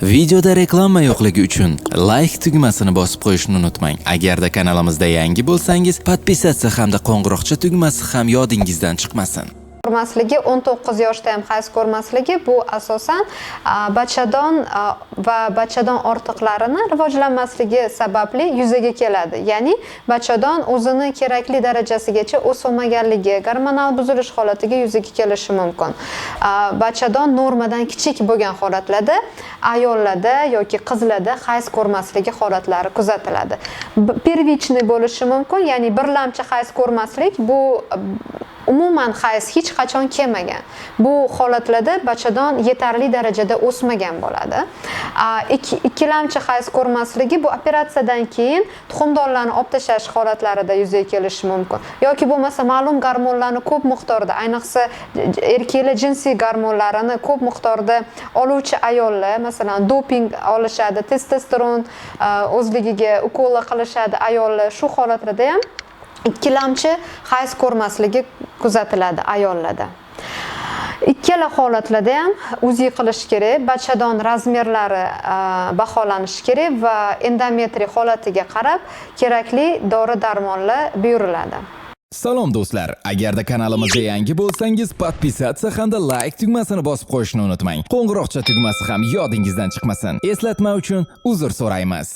Videoda reklama yo'qligi uchun like tugmasini bosib qo'yishni unutmang. Agarda kanalimizda yangi bo'lsangiz, podpisatsiya hamda qo'ng'iroqcha tugmasi ham yodingizdan chiqmasin. Ko'rmasligi 19 yoshda ham hayz ko'rmasligi bu asosan bachadon va bachadon ortiqlarini rivojlanmasligi sababli yuzaga keladi. Ya'ni bachadon o'zini kerakli darajasigacha o'smaganligi, gormonal buzilish holatiga yuzaga kelishi mumkin. Bachadon normadan kichik bo'lgan holatlarda ayollarda yoki qizlarda hayz ko'rmasligi holatlari kuzatiladi. Первичный bo'lishi mumkin, ya'ni birlamchi hayz ko'rmaslik bu umuman hayz hech qachon kelmagan. Bu holatlarda bachadon yetarli darajada o'smagan bo'ladi. Ikkilamchi hayz ko'rmasligi bu operatsiyadan keyin tuxumdonlarni olib tashlash holatlarida yuzaga kelishi mumkin. Yoki bo'lmasa ma'lum gormonlarni ko'p miqdorda, ayniqsa erkaklar jinsiy gormonlarini ko'p miqdorda oluvchi ayollar, masalan, doping olishadi, testosteron o'zligiga ukol qilishadi ayollar. Shu holatlarda ham ikkilamchi hayz ko'rmasligi kuzatiladi ayollarda. Ikkala holatlarda ham UZI qilish kerak, bachadon razmerlari baholanishi kerak va endometriy holatiga qarab kerakli dori-darmonlar buyuriladi. Salom do'stlar, agarda kanalimizga yangi bo'lsangiz, podpisatsiya hamda like tugmasini bosib qo'yishni unutmang. Qo'ng'iroqcha tugmasi ham yodingizdan chiqmasin. Eslatma uchun uzr so'raymiz.